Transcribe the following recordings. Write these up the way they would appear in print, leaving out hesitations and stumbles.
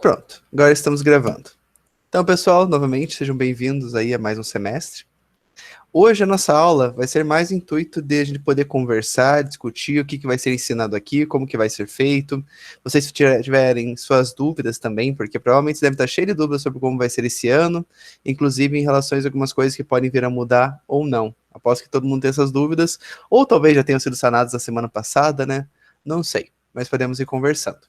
Pronto, agora estamos gravando. Então, pessoal, novamente, sejam bem-vindos aí a mais um semestre. Hoje a nossa aula vai ser mais intuito de a gente poder conversar, discutir o que vai ser ensinado aqui, como que vai ser feito. Vocês tiverem suas dúvidas também, porque provavelmente você deve estar cheio de dúvidas sobre como vai ser esse ano, inclusive em relação a algumas coisas que podem vir a mudar ou não. Aposto que todo mundo tem essas dúvidas, ou talvez já tenham sido sanadas na semana passada, né? Não sei, mas podemos ir conversando.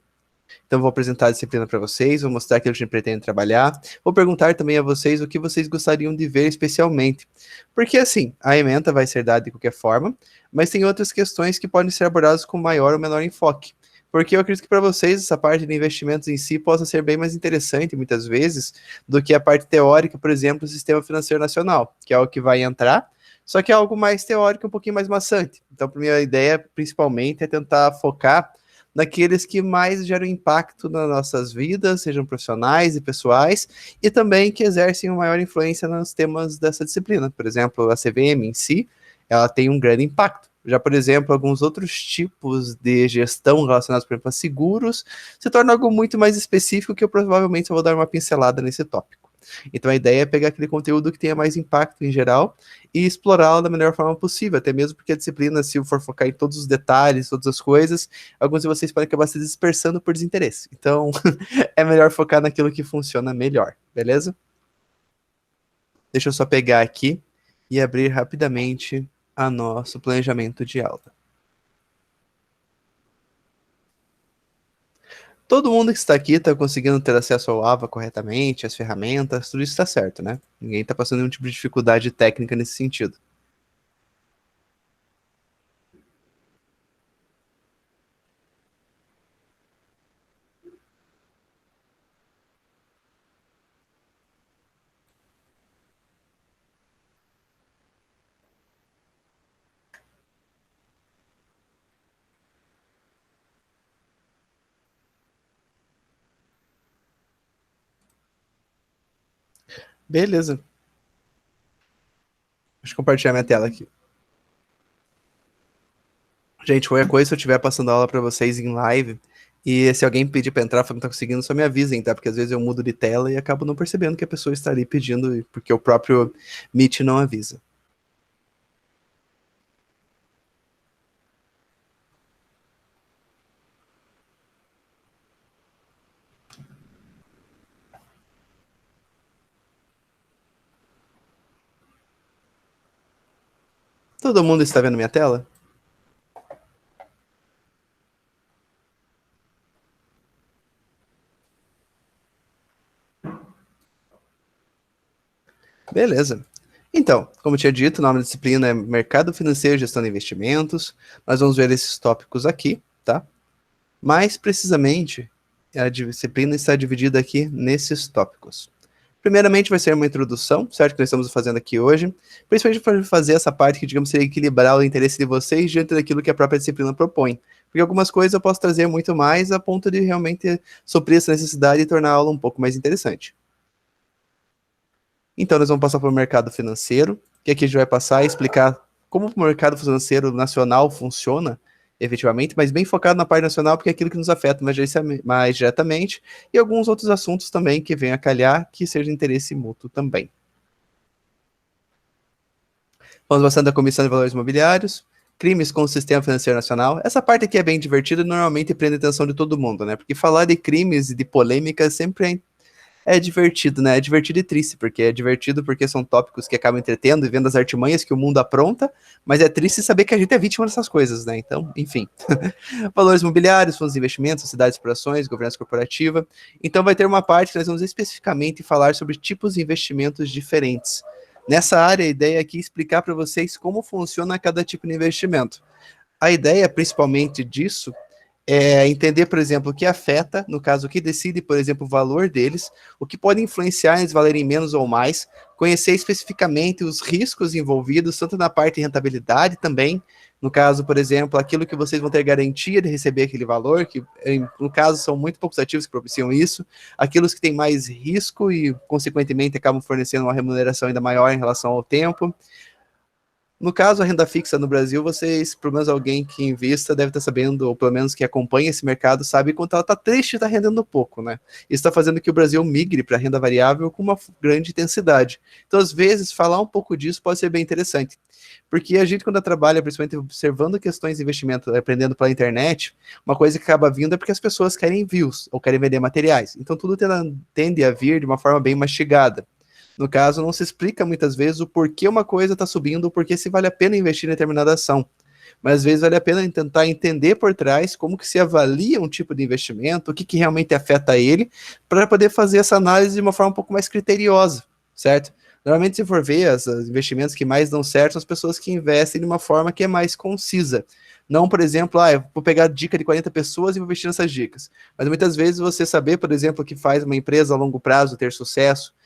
Então, vou apresentar a disciplina para vocês, vou mostrar aquilo que a gente pretende trabalhar, vou perguntar também a vocês o que vocês gostariam de ver especialmente. Porque, assim, a ementa vai ser dada de qualquer forma, mas tem outras questões que podem ser abordadas com maior ou menor enfoque. Porque eu acredito que para vocês essa parte de investimentos em si possa ser bem mais interessante, muitas vezes, do que a parte teórica, por exemplo, do Sistema Financeiro Nacional, que é o que vai entrar, só que é algo mais teórico, um pouquinho mais maçante. Então, a minha ideia, principalmente, é tentar focar naqueles que mais geram impacto nas nossas vidas, sejam profissionais e pessoais, e também que exercem uma maior influência nos temas dessa disciplina. Por exemplo, a CVM em si, ela tem um grande impacto. Já, por exemplo, alguns outros tipos de gestão relacionados, por exemplo, a seguros, se torna algo muito mais específico que eu provavelmente vou dar uma pincelada nesse tópico. Então a ideia é pegar aquele conteúdo que tenha mais impacto em geral e explorá-lo da melhor forma possível, até mesmo porque a disciplina, se eu for focar em todos os detalhes, todas as coisas, alguns de vocês podem acabar se dispersando por desinteresse. Então é melhor focar naquilo que funciona melhor, beleza? Deixa eu só pegar aqui e abrir rapidamente a nosso planejamento de aula. Todo mundo que está aqui está conseguindo ter acesso ao AVA corretamente, as ferramentas, tudo isso está certo, né? Ninguém está passando nenhum tipo de dificuldade técnica nesse sentido. Beleza. Deixa eu compartilhar minha tela aqui. Gente, qualquer coisa, se eu estiver passando aula para vocês em live, e se alguém pedir para entrar, falar que não tá conseguindo, só me avisem, tá? Porque às vezes eu mudo de tela e acabo não percebendo que a pessoa está ali pedindo, porque o próprio Meet não avisa. Todo mundo está vendo minha tela? Beleza. Então, como eu tinha dito, o nome da disciplina é Mercado Financeiro e Gestão de Investimentos. Nós vamos ver esses tópicos aqui, tá? Mais precisamente, a disciplina está dividida aqui nesses tópicos. Primeiramente vai ser uma introdução, certo? Que nós estamos fazendo aqui hoje, principalmente para fazer essa parte que, digamos, seria equilibrar o interesse de vocês diante daquilo que a própria disciplina propõe. Porque algumas coisas eu posso trazer muito mais a ponto de realmente suprir essa necessidade e tornar a aula um pouco mais interessante. Então, nós vamos passar para o mercado financeiro, que aqui a gente vai passar e explicar como o mercado financeiro nacional funciona, efetivamente, mas bem focado na parte nacional, porque é aquilo que nos afeta mais diretamente, e alguns outros assuntos também que venham a calhar, que seja de interesse mútuo também. Vamos bastante da Comissão de Valores Imobiliários, crimes com o Sistema Financeiro Nacional. Essa parte aqui é bem divertida e normalmente prende a atenção de todo mundo, né? Porque falar de crimes e de polêmica sempre é divertido, né? É divertido e triste, porque é divertido porque são tópicos que acabam entretendo e vendo as artimanhas que o mundo apronta, mas é triste saber que a gente é vítima dessas coisas, né? Então, enfim. Valores imobiliários, fundos de investimentos, sociedades por ações, governança corporativa. Então vai ter uma parte que nós vamos especificamente falar sobre tipos de investimentos diferentes. Nessa área, a ideia aqui é explicar para vocês como funciona cada tipo de investimento. A ideia, principalmente disso, entender, por exemplo, o que afeta, no caso, o que decide, por exemplo, o valor deles, o que pode influenciar eles valerem menos ou mais, conhecer especificamente os riscos envolvidos, tanto na parte de rentabilidade também, no caso, por exemplo, aquilo que vocês vão ter garantia de receber aquele valor, que no caso são muito poucos ativos que propiciam isso, aqueles que têm mais risco e, consequentemente, acabam fornecendo uma remuneração ainda maior em relação ao tempo, No caso, a renda fixa no Brasil, vocês, pelo menos alguém que invista, deve estar sabendo, ou pelo menos que acompanha esse mercado, sabe quanto ela está triste e está rendendo pouco, né? Isso está fazendo que o Brasil migre para a renda variável com uma grande intensidade. Então, às vezes, falar um pouco disso pode ser bem interessante. Porque a gente, quando trabalha, principalmente observando questões de investimento, aprendendo pela internet, uma coisa que acaba vindo é porque as pessoas querem views, ou querem vender materiais. Então, tudo tende a vir de uma forma bem mastigada. No caso, não se explica muitas vezes o porquê uma coisa está subindo, o porquê se vale a pena investir em determinada ação. Mas às vezes vale a pena tentar entender por trás como que se avalia um tipo de investimento, o que realmente afeta ele, para poder fazer essa análise de uma forma um pouco mais criteriosa, certo? Normalmente, se for ver, os investimentos que mais dão certo são as pessoas que investem de uma forma que é mais concisa. Não, por exemplo, eu vou pegar a dica de 40 pessoas e vou investir nessas dicas. Mas muitas vezes você saber, por exemplo, o que faz uma empresa a longo prazo ter sucesso,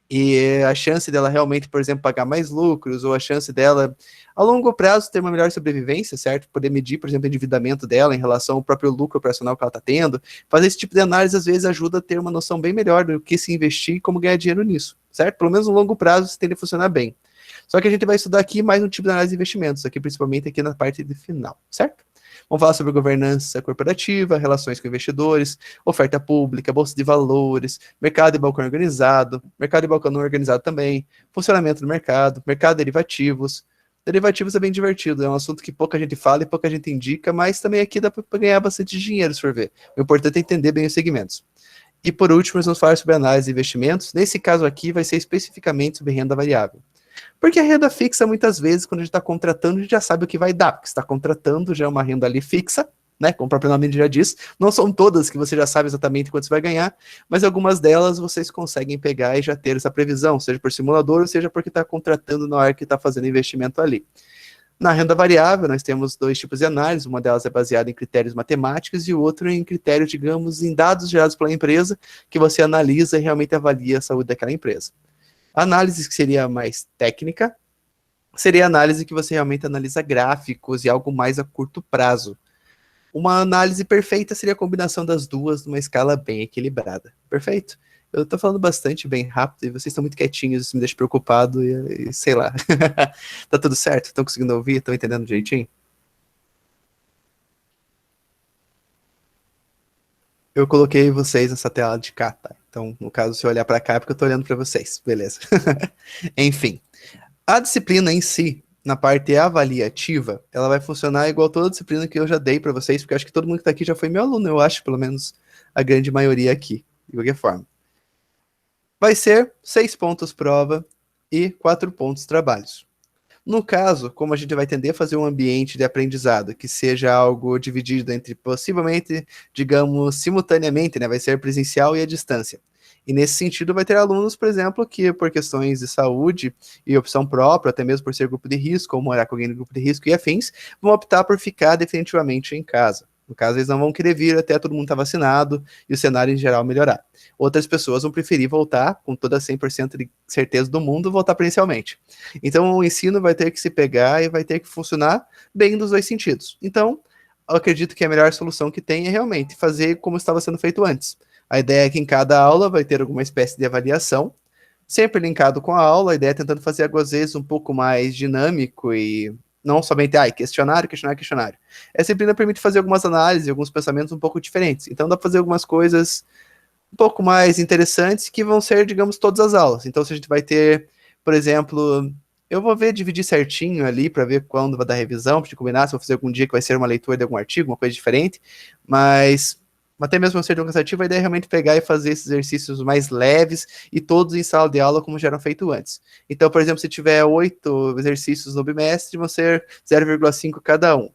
e a chance dela realmente, por exemplo, pagar mais lucros, ou a chance dela, a longo prazo, ter uma melhor sobrevivência, certo? Poder medir, por exemplo, o endividamento dela em relação ao próprio lucro operacional que ela está tendo. Fazer esse tipo de análise, às vezes, ajuda a ter uma noção bem melhor do que se investir e como ganhar dinheiro nisso, certo? Pelo menos no longo prazo, isso tende a funcionar bem. Só que a gente vai estudar aqui mais um tipo de análise de investimentos, aqui principalmente aqui na parte de final, certo? Vamos falar sobre governança corporativa, relações com investidores, oferta pública, bolsa de valores, mercado de balcão organizado, mercado de balcão não organizado também, funcionamento do mercado, mercado de derivativos. Derivativos é bem divertido, é um assunto que pouca gente fala e pouca gente indica, mas também aqui dá para ganhar bastante dinheiro, se for ver. O importante é entender bem os segmentos. E por último, nós vamos falar sobre análise de investimentos. Nesse caso aqui, vai ser especificamente sobre renda variável. Porque a renda fixa, muitas vezes, quando a gente está contratando, a gente já sabe o que vai dar. Porque você está contratando, já é uma renda ali fixa, né? Como o próprio nome já diz. Não são todas que você já sabe exatamente quanto você vai ganhar, mas algumas delas vocês conseguem pegar e já ter essa previsão, seja por simulador, ou seja porque está contratando na hora que está fazendo investimento ali. Na renda variável, nós temos dois tipos de análise, uma delas é baseada em critérios matemáticos e o outro em critérios, digamos, em dados gerados pela empresa, que você analisa e realmente avalia a saúde daquela empresa. A análise que seria mais técnica seria a análise que você realmente analisa gráficos e algo mais a curto prazo. Uma análise perfeita seria a combinação das duas numa escala bem equilibrada. Perfeito? Eu tô falando bastante bem rápido e vocês estão muito quietinhos, isso me deixa preocupado e sei lá. Tá tudo certo? Estão conseguindo ouvir? Estão entendendo direitinho? Eu coloquei vocês nessa tela de cá, tá? Então, no caso, se eu olhar para cá é porque eu tô olhando para vocês, beleza. Enfim, a disciplina em si, na parte avaliativa, ela vai funcionar igual toda a disciplina que eu já dei para vocês, porque eu acho que todo mundo que tá aqui já foi meu aluno, eu acho, pelo menos a grande maioria aqui, de qualquer forma. Vai ser 6 pontos prova e 4 pontos trabalhos. No caso, como a gente vai tender a fazer um ambiente de aprendizado que seja algo dividido entre possivelmente, digamos, simultaneamente, né? Vai ser presencial e à distância. E nesse sentido, vai ter alunos, por exemplo, que por questões de saúde e opção própria, até mesmo por ser grupo de risco ou morar com alguém no grupo de risco e afins, vão optar por ficar definitivamente em casa. No caso, eles não vão querer vir até todo mundo estar vacinado e o cenário em geral melhorar. Outras pessoas vão preferir voltar, com toda 100% de certeza do mundo, voltar presencialmente. Então, o ensino vai ter que se pegar e vai ter que funcionar bem dos dois sentidos. Então, eu acredito que a melhor solução que tem é realmente fazer como estava sendo feito antes. A ideia é que em cada aula vai ter alguma espécie de avaliação, sempre linkado com a aula, a ideia é tentando fazer algo às vezes um pouco mais dinâmico e não somente, questionário, questionário, questionário. Essa disciplina permite fazer algumas análises, alguns pensamentos um pouco diferentes. Então dá para fazer algumas coisas um pouco mais interessantes que vão ser, digamos, todas as aulas. Então se a gente vai ter, por exemplo, eu vou ver, dividir certinho ali para ver quando vai dar revisão, para combinar se eu vou fazer algum dia que vai ser uma leitura de algum artigo, uma coisa diferente, mas até mesmo ser cansativo, a ideia é realmente pegar e fazer esses exercícios mais leves e todos em sala de aula como já eram feito antes. Então, por exemplo, se tiver 8 exercícios no bimestre, vão ser 0,5 cada um.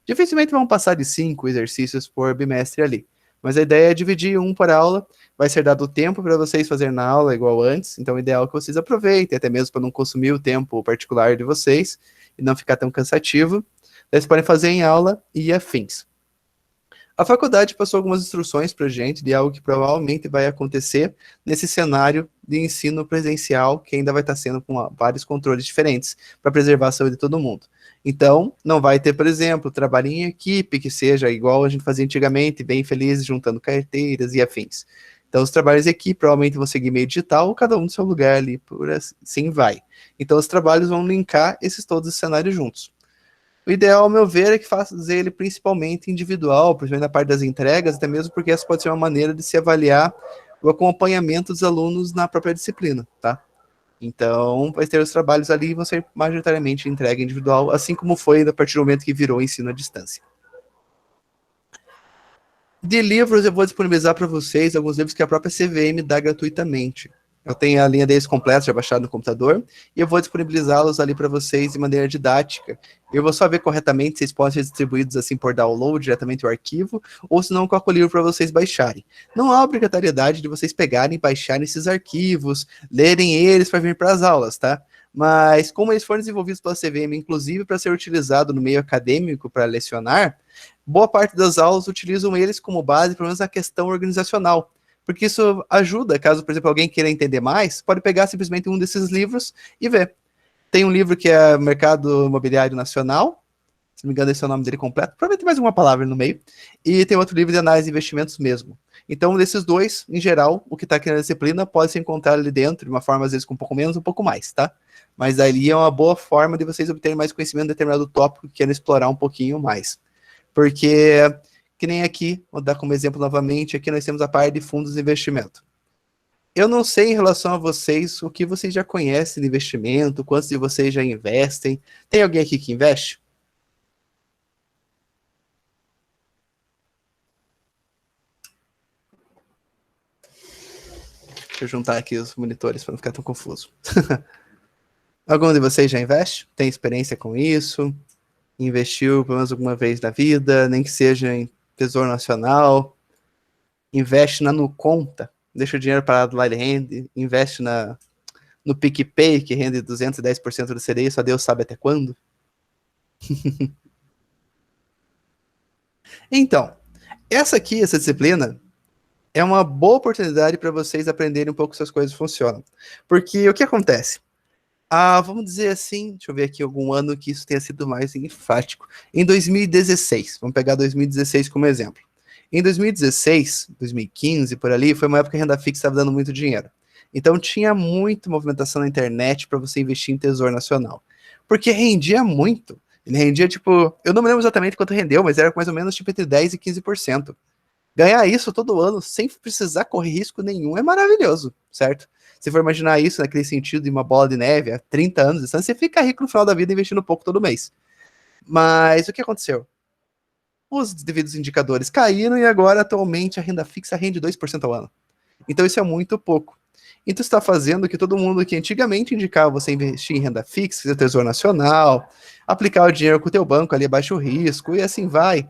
Dificilmente vão passar de 5 exercícios por bimestre ali. Mas a ideia é dividir um por aula, vai ser dado o tempo para vocês fazerem na aula igual antes, então o ideal é que vocês aproveitem, até mesmo para não consumir o tempo particular de vocês e não ficar tão cansativo. Vocês podem fazer em aula e afins. A faculdade passou algumas instruções para a gente de algo que provavelmente vai acontecer nesse cenário de ensino presencial, que ainda vai estar sendo com vários controles diferentes para preservar a saúde de todo mundo. Então, não vai ter, por exemplo, trabalho em equipe, que seja igual a gente fazia antigamente, bem feliz, juntando carteiras e afins. Então, os trabalhos em equipe provavelmente vão seguir meio digital, cada um no seu lugar ali, por assim vai. Então, os trabalhos vão linkar todos esses cenários juntos. O ideal, ao meu ver, é que faça ele principalmente individual, principalmente na parte das entregas, até mesmo porque essa pode ser uma maneira de se avaliar o acompanhamento dos alunos na própria disciplina, tá? Então, vai ter os trabalhos ali e vão ser majoritariamente entrega individual, assim como foi a partir do momento que virou ensino à distância. De livros, eu vou disponibilizar para vocês alguns livros que a própria CVM dá gratuitamente. Eu tenho a linha deles completa, já baixada no computador, e eu vou disponibilizá-los ali para vocês de maneira didática. Eu vou só ver corretamente se eles podem ser distribuídos assim por download, diretamente o arquivo, ou se não, coloco o livro para vocês baixarem. Não há obrigatoriedade de vocês pegarem e baixarem esses arquivos, lerem eles para vir para as aulas, tá? Mas como eles foram desenvolvidos pela CVM, inclusive para ser utilizado no meio acadêmico para lecionar, boa parte das aulas utilizam eles como base, pelo menos na questão organizacional. Porque isso ajuda, caso, por exemplo, alguém queira entender mais, pode pegar simplesmente um desses livros e ver. Tem um livro que é Mercado Imobiliário Nacional, se não me engano esse é o nome dele completo, provavelmente mais uma palavra no meio, e tem outro livro de análise de investimentos mesmo. Então, desses dois, em geral, o que está aqui na disciplina pode ser encontrado ali dentro, de uma forma, às vezes, com um pouco menos, um pouco mais, tá? Mas ali é uma boa forma de vocês obterem mais conhecimento de determinado tópico que querem explorar um pouquinho mais. Porque, que nem aqui, vou dar como exemplo novamente, aqui nós temos a parte de fundos de investimento. Eu não sei em relação a vocês, o que vocês já conhecem de investimento, quantos de vocês já investem. Tem alguém aqui que investe? Deixa eu juntar aqui os monitores para não ficar tão confuso. Algum de vocês já investe? Tem experiência com isso? Investiu pelo menos alguma vez na vida, nem que seja em Tesouro Nacional? Investe na Nuconta? Deixa o dinheiro parado lá, ele rende. Investe no PicPay, que rende 210% do CDI, só Deus sabe até quando. Então, essa disciplina, é uma boa oportunidade para vocês aprenderem um pouco se as coisas funcionam. Porque o que acontece? Vamos dizer assim, deixa eu ver aqui algum ano que isso tenha sido mais enfático. Em 2016, vamos pegar 2016 como exemplo. Em 2016, 2015, por ali, foi uma época que a renda fixa estava dando muito dinheiro. Então tinha muita movimentação na internet para você investir em Tesouro Nacional. Porque rendia muito. Ele rendia, tipo, eu não me lembro exatamente quanto rendeu, mas era mais ou menos tipo entre 10% e 15%. Ganhar isso todo ano sem precisar correr risco nenhum é maravilhoso, certo? Se for imaginar isso naquele sentido de uma bola de neve há 30 anos, você fica rico no final da vida investindo pouco todo mês. Mas o que aconteceu? Os devidos indicadores caíram e agora, atualmente, a renda fixa rende 2% ao ano. Então isso é muito pouco. Então está fazendo que todo mundo que antigamente indicava você investir em renda fixa, fazer Tesouro Nacional, aplicar o dinheiro com o teu banco ali abaixo risco e assim vai,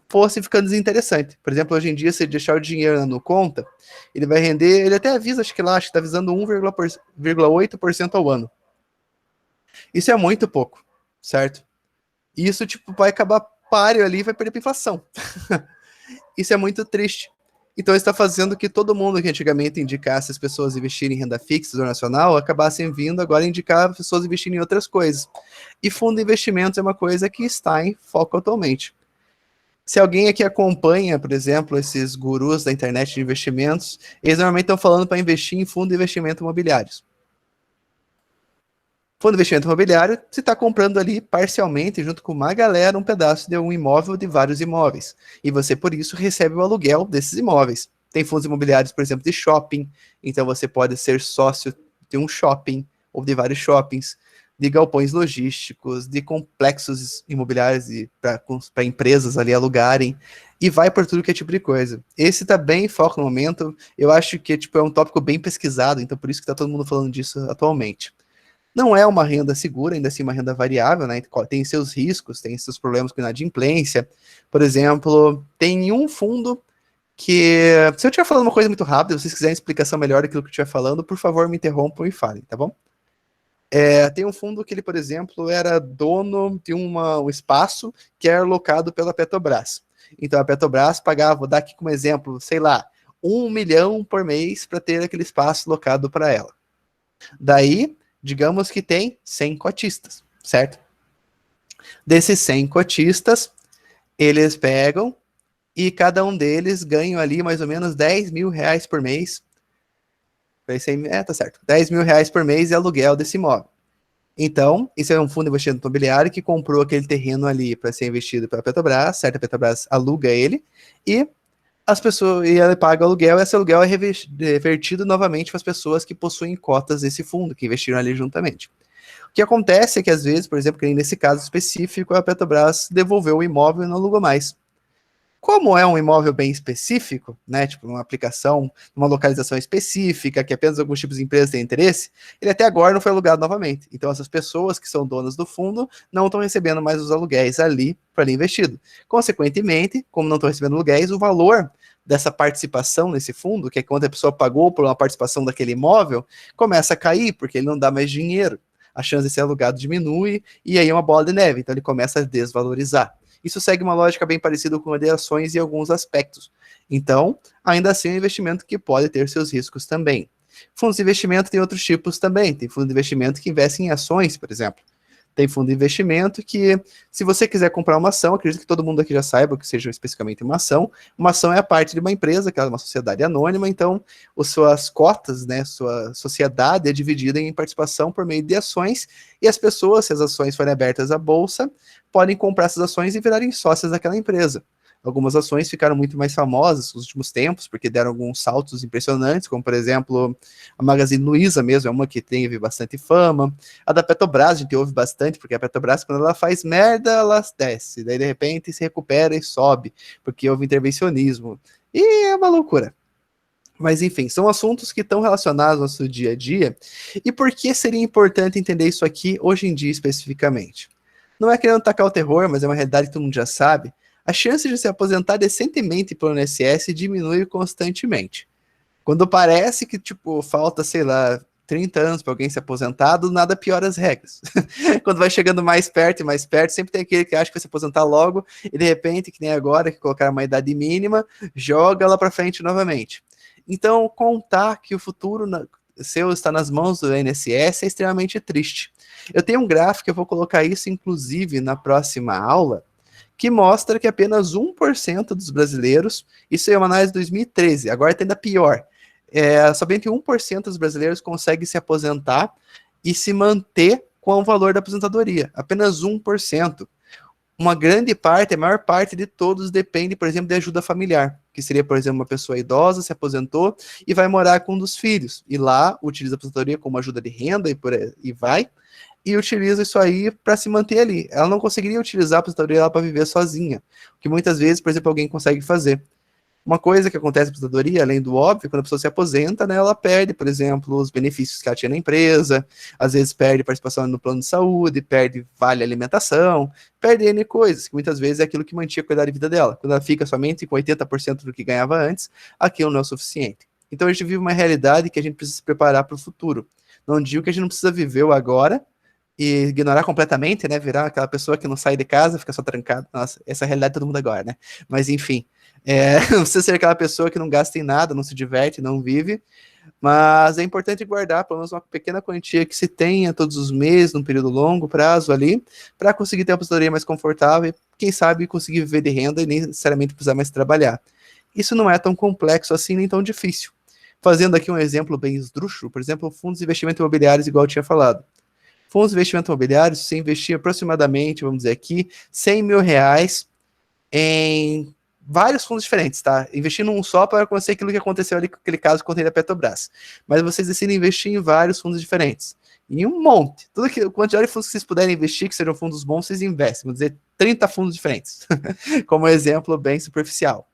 fosse ficando desinteressante. Por exemplo, hoje em dia, se deixar o dinheiro no conta, ele vai render, ele até avisa, acho que lá, acho que está avisando 1,8% ao ano. Isso é muito pouco, certo? E isso, tipo, vai acabar páreo ali e vai perder para inflação. Isso é muito triste. Então, está fazendo que todo mundo que antigamente indicasse as pessoas investirem em renda fixa, ou nacional, acabassem vindo agora indicar as pessoas investirem em outras coisas. E fundo de investimentos é uma coisa que está em foco atualmente. Se alguém aqui acompanha, por exemplo, esses gurus da internet de investimentos, eles normalmente estão falando para investir em fundo de investimento imobiliários. Fundo de investimento imobiliário, você está comprando ali parcialmente, junto com uma galera, um pedaço de um imóvel de vários imóveis. E você, por isso, recebe o aluguel desses imóveis. Tem fundos imobiliários, por exemplo, de shopping, então você pode ser sócio de um shopping ou de vários shoppings, de galpões logísticos, de complexos imobiliários para empresas ali alugarem, e vai por tudo que é tipo de coisa. Esse está bem em foco no momento, eu acho que tipo, é um tópico bem pesquisado, então por isso que está todo mundo falando disso atualmente. Não é uma renda segura, ainda assim uma renda variável, né? Tem seus riscos, tem seus problemas com inadimplência. Por exemplo, tem um fundo que, se eu estiver falando uma coisa muito rápida, se vocês quiserem explicação melhor daquilo que eu estiver falando, por favor, me interrompam e falem, tá bom? Tem um fundo que ele, por exemplo, era dono de um espaço que era locado pela Petrobras. Então a Petrobras pagava, vou dar aqui como exemplo, sei lá, 1 milhão por mês para ter aquele espaço locado para ela. Daí, digamos que tem 100 cotistas, certo? Desses 100 cotistas, eles pegam e cada um deles ganha ali mais ou menos 10 mil reais por mês. Tá certo. 10 mil reais por mês de aluguel desse imóvel. Então, isso é um fundo de investimento imobiliário que comprou aquele terreno ali para ser investido pela Petrobras, certo? A Petrobras aluga ele e as pessoas e ela paga o aluguel, e esse aluguel é revertido novamente para as pessoas que possuem cotas desse fundo, que investiram ali juntamente. O que acontece é que, às vezes, por exemplo, que nesse caso específico, a Petrobras devolveu o imóvel e não alugou mais. Como é um imóvel bem específico, né, tipo uma aplicação, uma localização específica, que apenas alguns tipos de empresas têm interesse, ele até agora não foi alugado novamente. Então essas pessoas que são donas do fundo não estão recebendo mais os aluguéis ali para ali investido. Consequentemente, como não estão recebendo aluguéis, o valor dessa participação nesse fundo, que é quanto a pessoa pagou por uma participação daquele imóvel, começa a cair, porque ele não dá mais dinheiro. A chance de ser alugado diminui, e aí é uma bola de neve, então ele começa a desvalorizar. Isso segue uma lógica bem parecida com a de ações em alguns aspectos. Então, ainda assim, é um investimento que pode ter seus riscos também. Fundos de investimento tem outros tipos também. Tem fundo de investimento que investe em ações, por exemplo. Tem fundo de investimento que, se você quiser comprar uma ação, acredito que todo mundo aqui já saiba que seja especificamente uma ação é a parte de uma empresa, que é uma sociedade anônima, então as suas cotas, né, sua sociedade é dividida em participação por meio de ações, e as pessoas, se as ações forem abertas à bolsa, podem comprar essas ações e virarem sócias daquela empresa. Algumas ações ficaram muito mais famosas nos últimos tempos, porque deram alguns saltos impressionantes, como, por exemplo, a Magazine Luiza mesmo, é uma que teve bastante fama. A da Petrobras a gente ouve bastante, porque a Petrobras, quando ela faz merda, ela desce. Daí, de repente, se recupera e sobe, porque houve intervencionismo. E é uma loucura. Mas, enfim, são assuntos que estão relacionados ao nosso dia a dia. E por que seria importante entender isso aqui hoje em dia especificamente? Não é querendo tacar o terror, mas é uma realidade que todo mundo já sabe. A chance de se aposentar decentemente pelo INSS diminui constantemente. Quando parece que, tipo, falta, sei lá, 30 anos para alguém se aposentar, do nada piora as regras. Quando vai chegando mais perto, sempre tem aquele que acha que vai se aposentar logo e, de repente, que nem agora, que colocaram uma idade mínima, joga lá para frente novamente. Então, contar que o futuro seu está nas mãos do INSS é extremamente triste. Eu tenho um gráfico, eu vou colocar isso, inclusive, na próxima aula, que mostra que apenas 1% dos brasileiros, isso é uma análise de 2013, agora está ainda pior, somente 1% dos brasileiros consegue se aposentar e se manter com o valor da aposentadoria, apenas 1%. Uma grande parte, a maior parte de todos depende, por exemplo, de ajuda familiar, que seria, por exemplo, uma pessoa idosa, se aposentou e vai morar com um dos filhos, e lá utiliza a aposentadoria como ajuda de renda e vai, e utiliza isso aí para se manter ali. Ela não conseguiria utilizar a aposentadoria para viver sozinha, o que muitas vezes, por exemplo, alguém consegue fazer. Uma coisa que acontece na aposentadoria, além do óbvio, quando a pessoa se aposenta, né, ela perde, por exemplo, os benefícios que ela tinha na empresa, às vezes perde participação no plano de saúde, perde vale alimentação, perde N coisas, que muitas vezes é aquilo que mantinha a qualidade de vida dela. Quando ela fica somente com 80% do que ganhava antes, aquilo não é o suficiente. Então a gente vive uma realidade que a gente precisa se preparar para o futuro. Não digo que a gente não precisa viver o agora, e ignorar completamente, né? Virar aquela pessoa que não sai de casa, fica só trancado. Nossa, essa é a realidade de todo mundo agora, né? Mas enfim, não precisa ser aquela pessoa que não gasta em nada, não se diverte, não vive. Mas é importante guardar pelo menos uma pequena quantia que se tenha todos os meses, num período longo prazo ali, para conseguir ter uma aposentadoria mais confortável e, quem sabe, conseguir viver de renda e nem necessariamente precisar mais trabalhar. Isso não é tão complexo assim, nem tão difícil. Fazendo aqui um exemplo bem esdrúxulo, por exemplo, fundos de investimento imobiliários, igual eu tinha falado. Fundos de investimento imobiliário, você investir aproximadamente, vamos dizer aqui, 100 mil reais em vários fundos diferentes, tá? Investir num só para acontecer aquilo que aconteceu ali com aquele caso que eu contei da Petrobras. Mas vocês decidem investir em vários fundos diferentes. Em um monte. Tudo que, quantidade de fundos que vocês puderem investir, que sejam fundos bons, vocês investem. Vamos dizer, 30 fundos diferentes. Como exemplo bem superficial.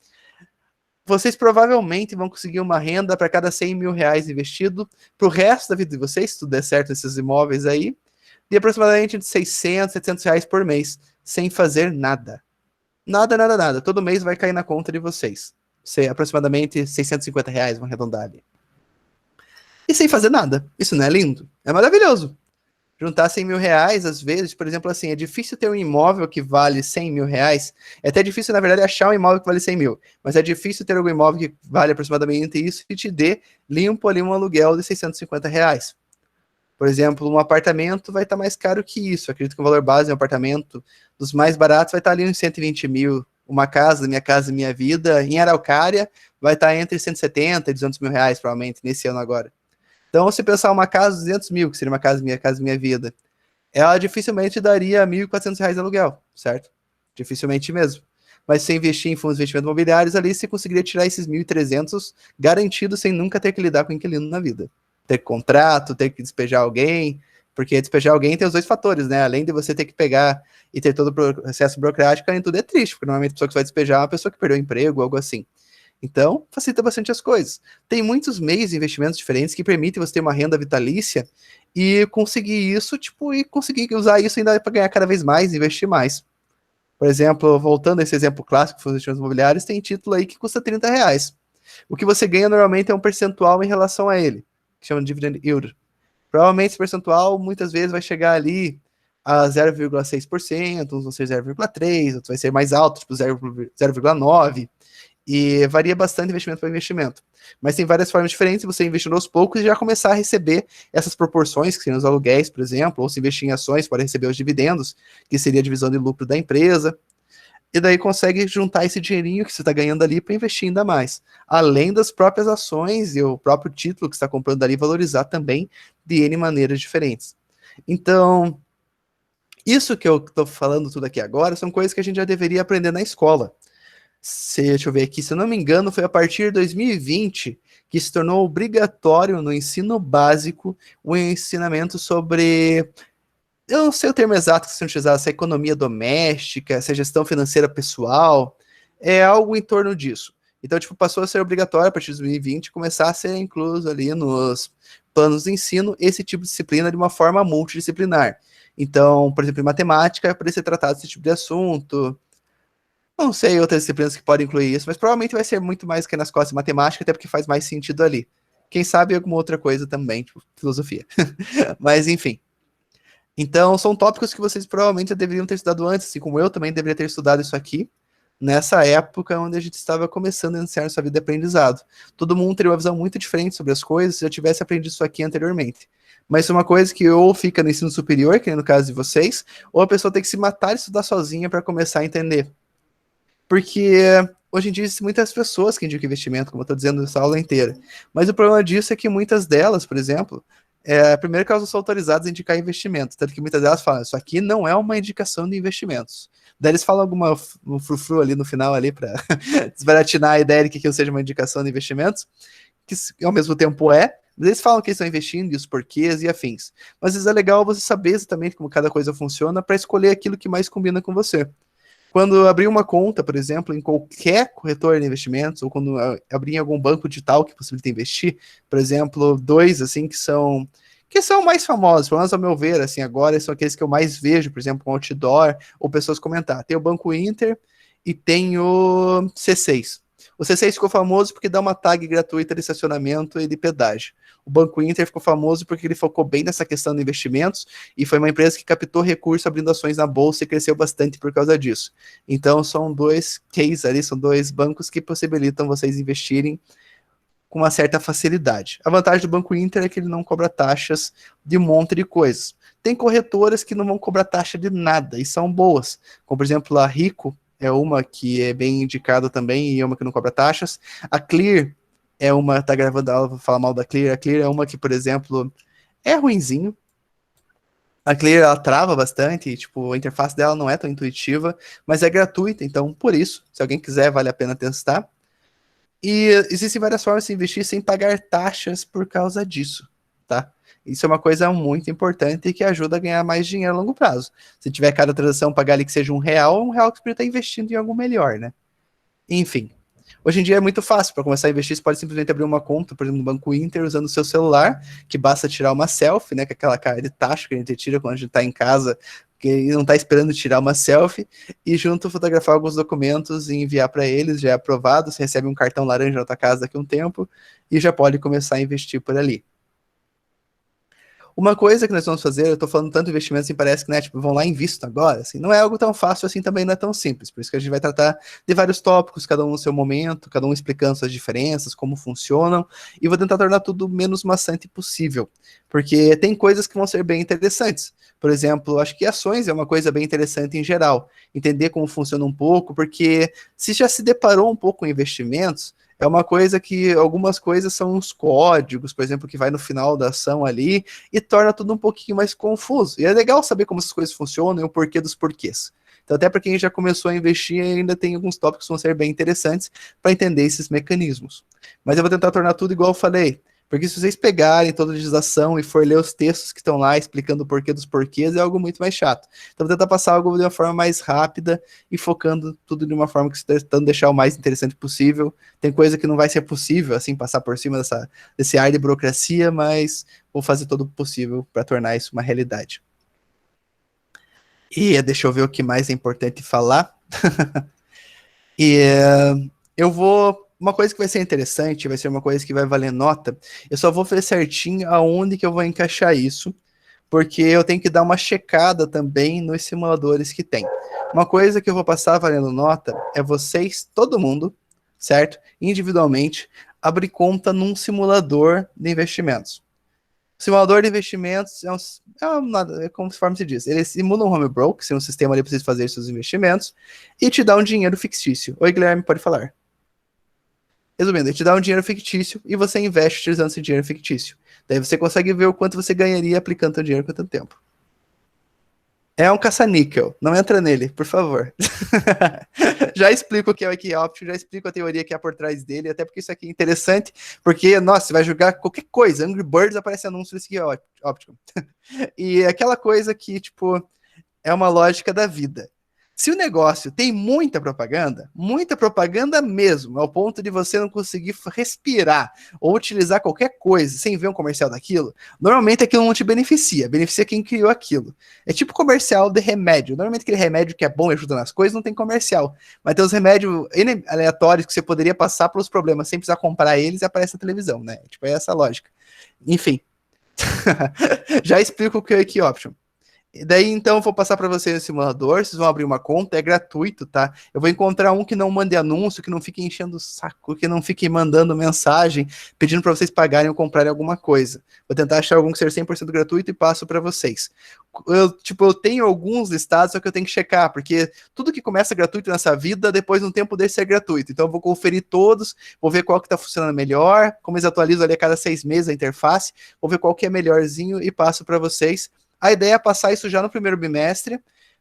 Vocês provavelmente vão conseguir uma renda para cada 100 mil reais investido para o resto da vida de vocês, se tudo der certo esses imóveis aí, de aproximadamente de 600, 700 reais por mês, sem fazer nada. Nada, nada, nada. Todo mês vai cair na conta de vocês. Aproximadamente 650 reais, vão arredondar ali. E sem fazer nada. Isso não é lindo? É maravilhoso. Juntar 100 mil reais, às vezes, por exemplo, assim, é difícil ter um imóvel que vale 100 mil reais. É até difícil, na verdade, achar um imóvel que vale 100 mil. Mas é difícil ter algum imóvel que vale aproximadamente isso e te dê limpo ali um aluguel de 650 reais. Por exemplo, um apartamento vai estar mais caro que isso. Eu acredito que o valor base de um apartamento dos mais baratos vai estar ali uns 120 mil, uma casa, Minha Casa Minha Vida, em Araucária, vai estar entre 170 e 200 mil reais, provavelmente, nesse ano agora. Então, se pensar uma casa de 200 mil, que seria uma Casa Minha Vida, ela dificilmente daria R$ 1.400 de aluguel, certo? Dificilmente mesmo. Mas se você investir em fundos de investimento imobiliários ali, você conseguiria tirar esses 1.300 garantidos sem nunca ter que lidar com inquilino na vida. Ter contrato, ter que despejar alguém, porque despejar alguém tem os dois fatores, né? Além de você ter que pegar e ter todo o processo burocrático, além de tudo é triste, porque normalmente a pessoa que vai despejar é uma pessoa que perdeu o emprego, algo assim. Então, facilita bastante as coisas. Tem muitos meios de investimentos diferentes que permitem você ter uma renda vitalícia e conseguir isso, tipo, e conseguir usar isso ainda para ganhar cada vez mais, investir mais. Por exemplo, voltando a esse exemplo clássico, fundos de investimentos imobiliários, tem título aí que custa R$ 30. O que você ganha normalmente é um percentual em relação a ele, que chama de dividend yield. Provavelmente esse percentual muitas vezes vai chegar ali a 0,6%, uns vão ser 0,3%, outros vai ser mais alto, tipo 0,9%. E varia bastante investimento para investimento. Mas tem várias formas diferentes, você investindo aos poucos e já começar a receber essas proporções, que seriam os aluguéis, por exemplo, ou se investir em ações, pode receber os dividendos, que seria a divisão de lucro da empresa. E daí consegue juntar esse dinheirinho que você está ganhando ali para investir ainda mais. Além das próprias ações e o próprio título que você está comprando ali, valorizar também de N maneiras diferentes. Então, isso que eu estou falando tudo aqui agora são coisas que a gente já deveria aprender na escola. Deixa eu ver aqui, se eu não me engano, foi a partir de 2020 que se tornou obrigatório no ensino básico o ensinamento sobre, eu não sei o termo exato que se utilizar, se é economia doméstica, se é gestão financeira pessoal, é algo em torno disso. Então, tipo, passou a ser obrigatório a partir de 2020 começar a ser incluso ali nos planos de ensino esse tipo de disciplina de uma forma multidisciplinar. Então, por exemplo, em matemática, para ser tratado esse tipo de assunto. Não sei outras disciplinas que podem incluir isso, mas provavelmente vai ser muito mais que nas costas de matemática, até porque faz mais sentido ali. Quem sabe alguma outra coisa também, tipo filosofia. Mas enfim. Então, são tópicos que vocês provavelmente já deveriam ter estudado antes, assim como eu também deveria ter estudado isso aqui, nessa época onde a gente estava começando a iniciar nossa vida de aprendizado. Todo mundo teria uma visão muito diferente sobre as coisas se já tivesse aprendido isso aqui anteriormente. Mas isso é uma coisa que ou fica no ensino superior, que é no caso de vocês, ou a pessoa tem que se matar e estudar sozinha para começar a entender. Porque hoje em dia existem muitas pessoas que indicam investimento, como eu estou dizendo nessa aula inteira. Mas o problema disso é que muitas delas, por exemplo, primeiro que elas não são autorizadas a indicar investimentos, tanto que muitas delas falam, isso aqui não é uma indicação de investimentos. Daí eles falam um frufru ali no final ali para desbaratinar a ideia de que aquilo seja uma indicação de investimentos, que ao mesmo tempo mas eles falam que eles estão investindo e os porquês e afins. Mas às vezes é legal você saber exatamente como cada coisa funciona para escolher aquilo que mais combina com você. Quando abrir uma conta, por exemplo, em qualquer corretor de investimentos, ou quando abrir em algum banco digital que possibilita investir, por exemplo, dois assim que são mais famosos, pelo menos ao meu ver, assim, agora são aqueles que eu mais vejo, por exemplo, com outdoor, ou pessoas comentar. Tem o Banco Inter e tem o C6. O C6 ficou famoso porque dá uma tag gratuita de estacionamento e de pedágio. O Banco Inter ficou famoso porque ele focou bem nessa questão de investimentos e foi uma empresa que captou recursos abrindo ações na bolsa e cresceu bastante por causa disso. Então são dois cases ali, são dois bancos que possibilitam vocês investirem com uma certa facilidade. A vantagem do Banco Inter é que ele não cobra taxas de um monte de coisas. Tem corretoras que não vão cobrar taxa de nada e são boas, como por exemplo a Rico, é uma que é bem indicada também e é uma que não cobra taxas. A Clear é uma, tá gravando aula, vou falar mal da Clear. A Clear é uma que, por exemplo, é ruinzinho. A Clear, ela trava bastante, tipo, a interface dela não é tão intuitiva, mas é gratuita, então, por isso, se alguém quiser, vale a pena testar. E existem várias formas de investir sem pagar taxas por causa disso, tá? Isso é uma coisa muito importante e que ajuda a ganhar mais dinheiro a longo prazo. Se tiver cada transação pagar ali que seja R$ 1 que você está investindo em algo melhor, né? Enfim, hoje em dia é muito fácil. Para começar a investir, você pode simplesmente abrir uma conta, por exemplo, no Banco Inter, usando o seu celular, que basta tirar uma selfie, né? Com aquela cara de taxa que a gente tira quando a gente está em casa, que não está esperando tirar uma selfie, e junto fotografar alguns documentos e enviar para eles, já é aprovado, você recebe um cartão laranja na tua casa daqui a um tempo, e já pode começar a investir por ali. Uma coisa que nós vamos fazer, eu tô falando tanto de investimento assim, parece que, né, tipo, vão lá e invisto agora, assim, não é algo tão fácil assim, também não é tão simples, por isso que a gente vai tratar de vários tópicos, cada um no seu momento, cada um explicando suas diferenças, como funcionam, e vou tentar tornar tudo menos maçante possível, porque tem coisas que vão ser bem interessantes. Por exemplo, acho que ações é uma coisa bem interessante em geral, entender como funciona um pouco, porque se já se deparou um pouco com investimentos, é uma coisa que algumas coisas são uns códigos, por exemplo, que vai no final da ação ali e torna tudo um pouquinho mais confuso. E é legal saber como essas coisas funcionam e o porquê dos porquês. Então, até para quem já começou a investir, ainda tem alguns tópicos que vão ser bem interessantes para entender esses mecanismos. Mas eu vou tentar tornar tudo igual eu falei. Porque se vocês pegarem toda a legislação e for ler os textos que estão lá explicando o porquê dos porquês, é algo muito mais chato. Então, vou tentar passar algo de uma forma mais rápida e focando tudo de uma forma que você está tentando deixar o mais interessante possível. Tem coisa que não vai ser possível, assim, passar por cima desse ar de burocracia, mas vou fazer todo o possível para tornar isso uma realidade. E deixa eu ver o que mais é importante falar. Eu vou. Uma coisa que vai ser interessante, vai ser uma coisa que vai valer nota. Eu só vou ver certinho aonde que eu vou encaixar isso, porque eu tenho que dar uma checada também nos simuladores que tem. Uma coisa que eu vou passar valendo nota é vocês, todo mundo, certo? Individualmente, abrir conta num simulador de investimentos. Simulador de investimentos é conforme se diz. Ele simula um home broker, um sistema ali para vocês fazerem seus investimentos, e te dá um dinheiro fictício. Oi, Guilherme, pode falar. Resumindo, ele te dá um dinheiro fictício e você investe utilizando esse dinheiro fictício. Daí você consegue ver o quanto você ganharia aplicando seu dinheiro por tanto tempo. É um caça-níquel, não entra nele, por favor. Já explico o que é o Equioption, já explico a teoria que há por trás dele, até porque isso aqui é interessante, porque, nossa, você vai jogar qualquer coisa, Angry Birds aparece anúncio desse Equioption. E é aquela coisa que, tipo, é uma lógica da vida. Se o negócio tem muita propaganda mesmo, ao ponto de você não conseguir respirar ou utilizar qualquer coisa sem ver um comercial daquilo, normalmente aquilo não te beneficia quem criou aquilo. É tipo comercial de remédio. Normalmente aquele remédio que é bom e ajuda nas coisas não tem comercial, mas tem os remédios aleatórios que você poderia passar pelos problemas sem precisar comprar eles e aparece na televisão, né? Tipo, é essa a lógica. Enfim, já explico o que é o Equioption. E daí, então, eu vou passar para vocês o simulador, vocês vão abrir uma conta, é gratuito, tá? Eu vou encontrar um que não mande anúncio, que não fique enchendo o saco, que não fique mandando mensagem, pedindo para vocês pagarem ou comprarem alguma coisa. Vou tentar achar algum que seja 100% gratuito e passo para vocês. Eu tenho alguns listados, só que eu tenho que checar, porque tudo que começa gratuito nessa vida, depois de um tempo desse é gratuito. Então, eu vou conferir todos, vou ver qual que está funcionando melhor, como eles atualizam ali a cada 6 meses a interface, vou ver qual que é melhorzinho e passo para vocês. A ideia é passar isso já no primeiro bimestre,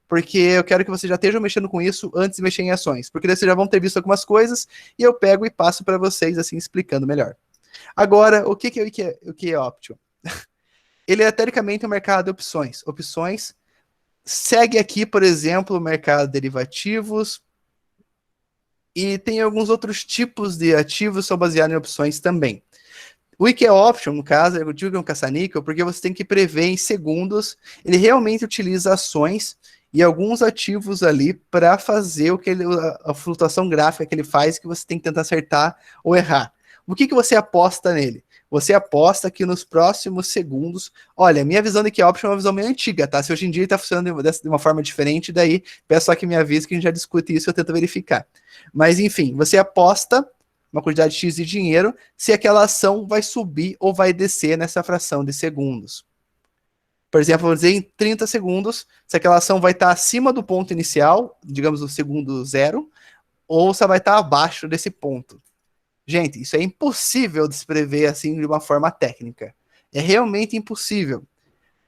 porque eu quero que vocês já estejam mexendo com isso antes de mexer em ações, porque daí vocês já vão ter visto algumas coisas e eu pego e passo para vocês, assim, explicando melhor. Agora, o que é Option? Ele é, teoricamente, um mercado de opções. Opções segue aqui, por exemplo, o mercado de derivativos e tem alguns outros tipos de ativos que são baseados em opções também. O IKEA Option, no caso, eu digo que é um caça-níquel, porque você tem que prever em segundos, ele realmente utiliza ações e alguns ativos ali para fazer a flutuação gráfica que ele faz, que você tem que tentar acertar ou errar. O que você aposta nele? Você aposta que nos próximos segundos, olha, minha visão de IKEA Option é uma visão meio antiga, tá? Se hoje em dia ele está funcionando de uma forma diferente, daí peço só que me avise que a gente já discute isso e eu tento verificar. Mas enfim, você aposta uma quantidade X de dinheiro, se aquela ação vai subir ou vai descer nessa fração de segundos. Por exemplo, vou dizer em 30 segundos, se aquela ação vai estar acima do ponto inicial, digamos no segundo zero, ou se vai estar abaixo desse ponto. Gente, isso é impossível de se prever assim de uma forma técnica. É realmente impossível.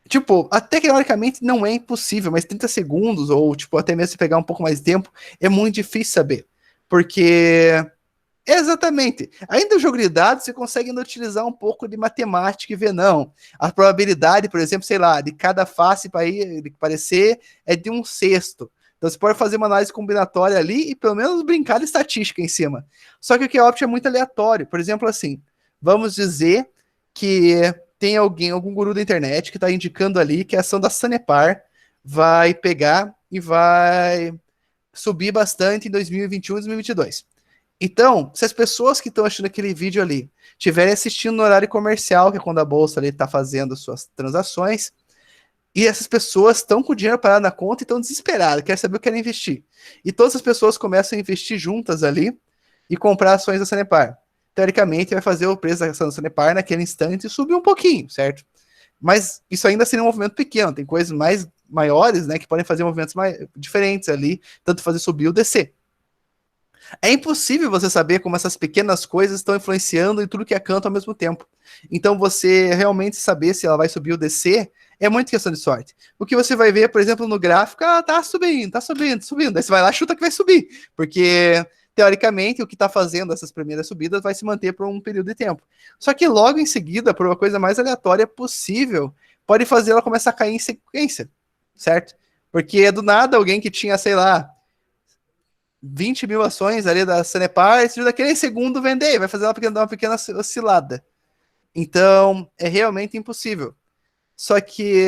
Tipo, até teoricamente não é impossível, mas 30 segundos, ou tipo, até mesmo se pegar um pouco mais de tempo, é muito difícil saber. Porque exatamente. Ainda o jogo de dados, você consegue ainda utilizar um pouco de matemática e ver, não. A probabilidade, por exemplo, sei lá, de cada face para parecer é de 1/6. Então você pode fazer uma análise combinatória ali e pelo menos brincar de estatística em cima. Só que o QOpt é muito aleatório. Por exemplo, assim, vamos dizer que tem algum guru da internet que está indicando ali que a ação da Sanepar vai pegar e vai subir bastante em 2021 e 2022. Então, se as pessoas que estão assistindo aquele vídeo ali estiverem assistindo no horário comercial, que é quando a bolsa ali está fazendo suas transações, e essas pessoas estão com o dinheiro parado na conta e estão desesperadas, querem saber o que querem investir. E todas as pessoas começam a investir juntas ali e comprar ações da Sanepar. Teoricamente, vai fazer o preço da ação da Sanepar naquele instante subir um pouquinho, certo? Mas isso ainda seria um movimento pequeno, tem coisas mais maiores, né, que podem fazer movimentos mais diferentes ali, tanto fazer subir ou descer. É impossível você saber como essas pequenas coisas estão influenciando em tudo que é canto ao mesmo tempo. Então, você realmente saber se ela vai subir ou descer é muito questão de sorte. O que você vai ver, por exemplo, no gráfico, tá subindo, tá subindo, subindo. Aí você vai lá, chuta que vai subir, porque teoricamente o que está fazendo essas primeiras subidas vai se manter por um período de tempo. Só que logo em seguida, por uma coisa mais aleatória possível, pode fazer ela começar a cair em sequência, certo? Porque do nada alguém que tinha, sei lá, 20 mil ações ali da Sanepar, se daquele segundo vender, vai fazer dar uma pequena oscilada. Então, é realmente impossível. Só que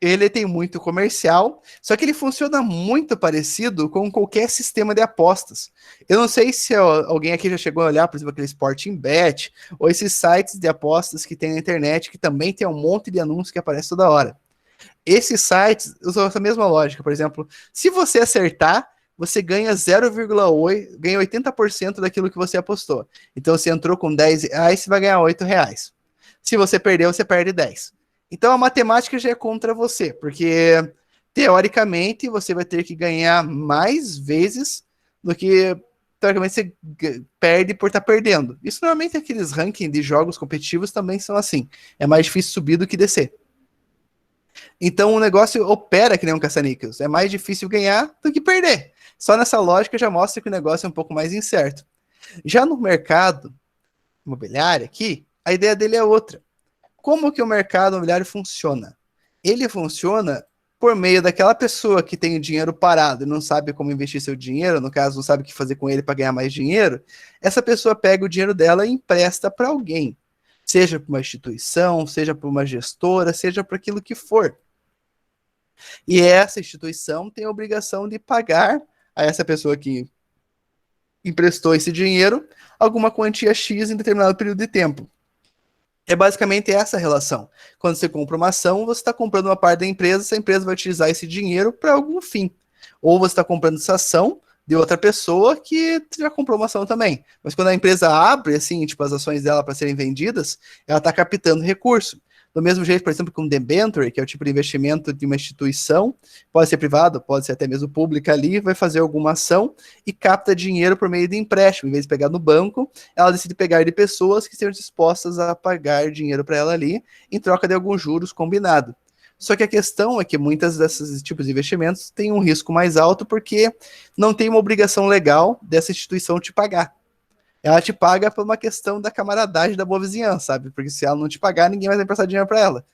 ele tem muito comercial, só que ele funciona muito parecido com qualquer sistema de apostas. Eu não sei se alguém aqui já chegou a olhar, por exemplo, aquele Sporting Bet, ou esses sites de apostas que tem na internet, que também tem um monte de anúncios que aparece toda hora. Esses sites usam essa mesma lógica, por exemplo, se você acertar, você ganha 0,8, ganha 80% daquilo que você apostou. Então, se entrou com 10 reais, você vai ganhar 8 reais. Se você perdeu, você perde 10. Então, a matemática já é contra você, porque, teoricamente, você vai ter que ganhar mais vezes do que, teoricamente, você perde por estar perdendo. Isso, normalmente, aqueles rankings de jogos competitivos também são assim. É mais difícil subir do que descer. Então o negócio opera que nem um caça-níqueis. É mais difícil ganhar do que perder. Só nessa lógica já mostra que o negócio é um pouco mais incerto. Já no mercado imobiliário aqui, a ideia dele é outra. Como que o mercado imobiliário funciona? Ele funciona por meio daquela pessoa que tem o dinheiro parado e não sabe como investir seu dinheiro, no caso, não sabe o que fazer com ele para ganhar mais dinheiro. Essa pessoa pega o dinheiro dela e empresta para alguém. Seja para uma instituição, seja para uma gestora, seja para aquilo que for. E essa instituição tem a obrigação de pagar a essa pessoa que emprestou esse dinheiro alguma quantia X em determinado período de tempo. É basicamente essa relação. Quando você compra uma ação, você está comprando uma parte da empresa, essa empresa vai utilizar esse dinheiro para algum fim. Ou você está comprando essa ação de outra pessoa que já comprou uma ação também. Mas quando a empresa abre, assim, tipo, as ações dela para serem vendidas, ela está captando recurso. Do mesmo jeito, por exemplo, com o debenture, que é o tipo de investimento de uma instituição, pode ser privado, pode ser até mesmo pública ali, vai fazer alguma ação e capta dinheiro por meio de empréstimo. Em vez de pegar no banco, ela decide pegar de pessoas que estejam dispostas a pagar dinheiro para ela ali, em troca de alguns juros combinado. Só que a questão é que muitas desses tipos de investimentos têm um risco mais alto porque não tem uma obrigação legal dessa instituição te pagar. Ela te paga por uma questão da camaradagem da boa vizinhança, sabe? Porque se ela não te pagar, ninguém vai emprestar dinheiro para ela.